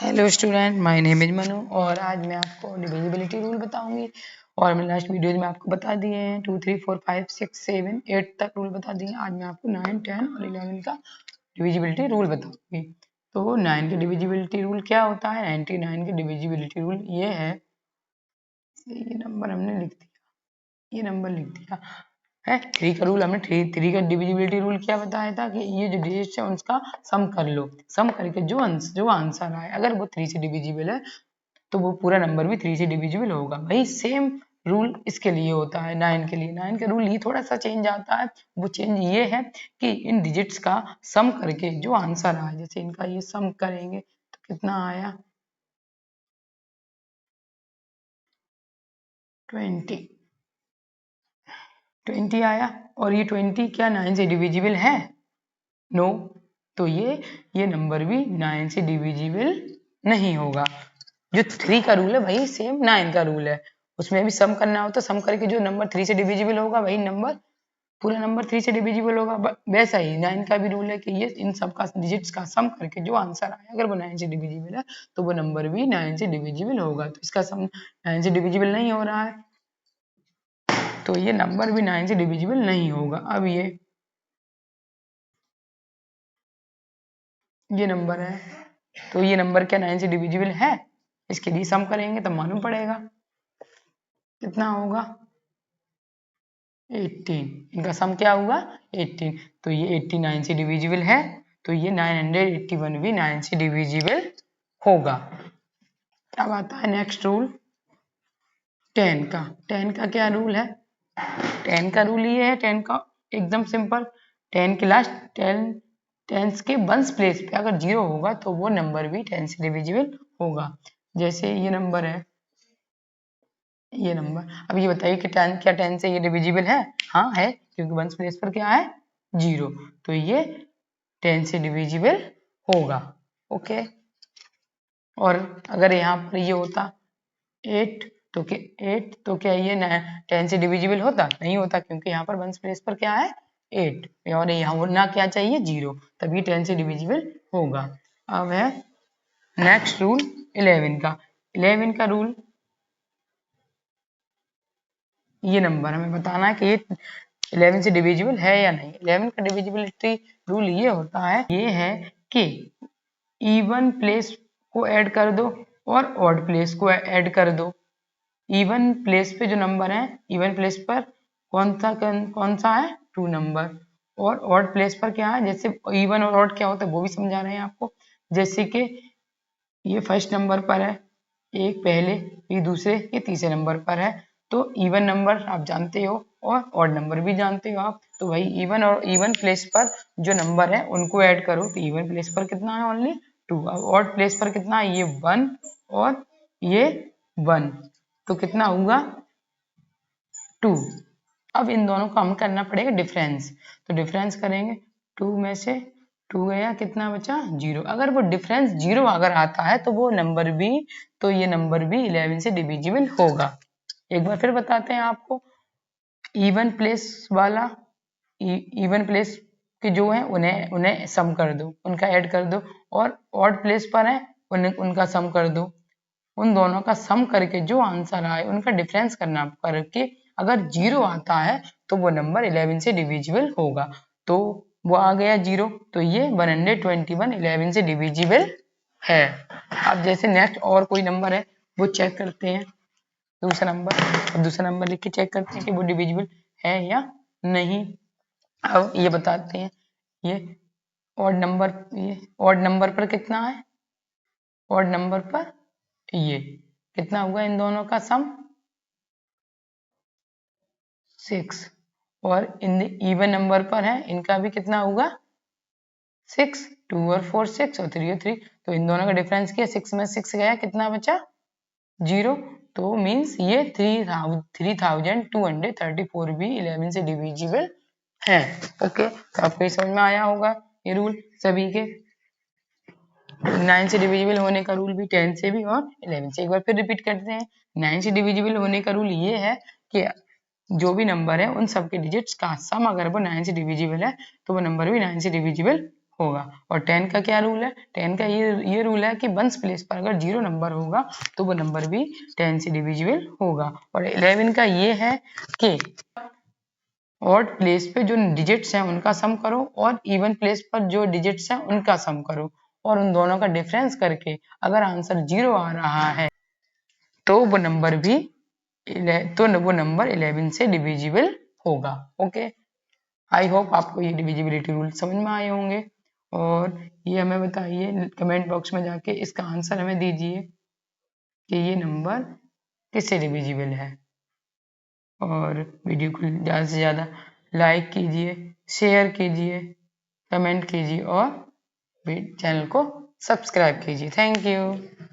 Hello student, my name is Manu और आज मैं आपको डिविजिबिलिटी रूल बताऊंगी। और मैं लास्ट वीडियोज में आपको बता दिए हैं 2, 3, 4, 5, 6, 7, 8 तक रूल बता दिए। आज मैं आपको 9, 10 और 11 का डिविजिबिलिटी रूल बताऊंगी। तो 9 के डिविजिबिलिटी रूल क्या होता है? 99 के डिविजिबिलिटी रूल ये है, ये नंबर हमने लिख दिया, ये नंबर लिख दिया है 3 का रूल। हमने 3 का डिविजिबिलिटी रूल क्या बताया था कि ये जो डिजिट्स है उसका सम कर लो, सम करके जो आंसर आए अगर वो 3 से डिविजिबल है तो वो पूरा नंबर भी 3 से डिविजिबल होगा। वही सेम रूल इसके लिए होता है 9 के लिए। 9 का रूल ये थोड़ा सा चेंज आता है, वो चेंज ये है कि इन डिजिट्स का सम करके जो आंसर आए, जैसे इनका ये सम करेंगे तो कितना आया 20 आया। और ये 20 क्या 9 से डिविजिबल है? नो। तो ये नंबर भी 9 से डिविजिबल नहीं होगा। जो 3 का रूल है वही सेम 9 का रूल है, उसमें भी सम करना हो तो सम करके जो नंबर 3 से डिविजिबल होगा वही नंबर पूरा नंबर 3 से डिविजिबल होगा। वैसा ही 9 का भी रूल है कि ये इन सब का डिजिट्स का सम करके जो आंसर आए अगर वो 9 से डिविजिबल है तो वो नंबर भी 9 से डिविजिबल होगा। तो इसका सम 9 से डिविजिबल नहीं हो रहा है तो ये नंबर भी 9 से डिविजिबल नहीं होगा। अब ये नंबर है तो ये नंबर क्या 9 से डिविजिबल है? इसके लिए सम करेंगे तब मालूम पड़ेगा कितना होगा 18। इनका सम क्या हुआ 18। तो ये 89 से डिविजिबल है तो ये 981 भी 9 से डिविजिबल होगा। अब आता है नेक्स्ट रूल 10 का। 10 का क्या रूल है? 10 का रूल ये है, 10 का एकदम सिंपल। 10 के लास्ट 10 के वंस प्लेस पे अगर 0 होगा तो वो नंबर भी 10 से डिविजिबल होगा। जैसे ये नंबर है, ये नंबर। अब ये बताइए कि 10 क्या 10 से ये डिविजिबल है? हाँ है, क्योंकि वंस प्लेस पर क्या है 0, तो ये 10 से डिविजिबल होगा। ओके। और अगर यहाँ पर ये होता 8 तो क्या ये 10 से डिविजिबल होता? नहीं होता, क्योंकि यहाँ पर वंस प्लेस पर क्या है 8 और यहाँ होना क्या चाहिए 0, तभी 10 से डिविजिबल होगा। अब है नेक्स्ट रूल 11 का। 11 का रूल ये नंबर हमें बताना है कि ये 11 से डिविजिबल है या नहीं। 11 का डिविजिबिलिटी रूल ये होता है, ये है कि इवन प्लेस को ऐड कर दो और ऑड प्लेस को ऐड कर दो। इवन प्लेस पे जो नंबर है, इवन प्लेस पर कौन सा है 2 नंबर, और ऑड प्लेस पर क्या है, जैसे इवन और ऑड क्या होता है वो भी समझा रहे हैं आपको। जैसे कि ये फर्स्ट नंबर पर है एक पहले, ये दूसरे, ये तीसरे नंबर पर है। तो इवन नंबर आप जानते हो और ऑड नंबर भी जानते हो आप, तो वही इवन और इवन प्लेस पर जो नंबर है उनको ऐड करो। तो इवन प्लेस पर कितना है ओनली 2, अब ऑड प्लेस पर कितना है ये 1 और ये 1, तो कितना होगा 2। अब इन दोनों को हम करना पड़ेगा डिफरेंस, तो डिफरेंस करेंगे 2 में से 2 गया, कितना बचा 0। अगर वो डिफरेंस 0 अगर आता है तो वो नंबर भी, तो ये नंबर भी 11 से डिविजिबल होगा। एक बार फिर बताते हैं आपको, इवन प्लेस वाला इवन प्लेस के जो है उन्हें उन्हें सम कर दो, उनका ऐड कर दो, और ऑड प्लेस पर है उनका सम कर दो। उन दोनों का सम करके जो आंसर आए उनका डिफरेंस करना करके अगर 0 आता है तो वो नंबर 11 से डिविजिबल होगा। तो वो आ गया 0, तो ये 121 11 से डिविजिबल है। अब जैसे नेक्स्ट और कोई नंबर है वो चेक करते हैं, दूसरा नंबर। अब दूसरा नंबर लिख के चेक करते हैं कि वो डिविजिबल है या नहीं। अब ये बताते हैं, ये ऑड नंबर पर कितना है, ऑड नंबर पर ये कितना हुआ इन दोनों का सम 6, और इन इवन नंबर पर है इनका भी कितना होगा 6, 2 और 4 6 और 3 और 3, तो इन दोनों का डिफरेंस किया, 6 में 6 गया, कितना बचा 0। तो मीन्स ये 3234 भी 11 से डिविजिबल है। ओके, तो आपको ये समझ में आया होगा ये रूल सभी के। 9 से डिविजिबल होने का रूल भी 10 से भी और 11 से। एक बार फिर रिपीट करते हैं, 9 से डिविजिबल होने का रूल ये है कि जो भी नंबर है उन सब के डिजिट्स का सम अगर वो 9 से डिविजिबल है तो वो नंबर भी 9 से डिविजिबल होगा। और 10 का क्या रूल है? 10 का ये रूल है कि वंस प्लेस पर अगर 0 नंबर होगा तो वो नंबर भी 10 से डिविजिबल होगा। और 11 का ये है कि ऑड प्लेस पे जो डिजिट्स हैं उनका सम करो और इवन प्लेस पर जो डिजिट्स हैं उनका सम करो, और उन दोनों का डिफरेंस करके अगर आंसर 0 आ रहा है तो वो नंबर 11 से डिविजिबल होगा। ओके, आई होप आपको ये डिविजिबिलिटी रूल समझ में आए होंगे। और ये हमें बताइए कमेंट बॉक्स में जाके, इसका आंसर हमें दीजिए कि ये नंबर किससे डिविजिबल है। और वीडियो को ज़्यादा से ज़्यादा लाइक कीजिए, शेयर कीजिए, कमेंट कीजिए और चैनल को सब्सक्राइब कीजिए। Thank you.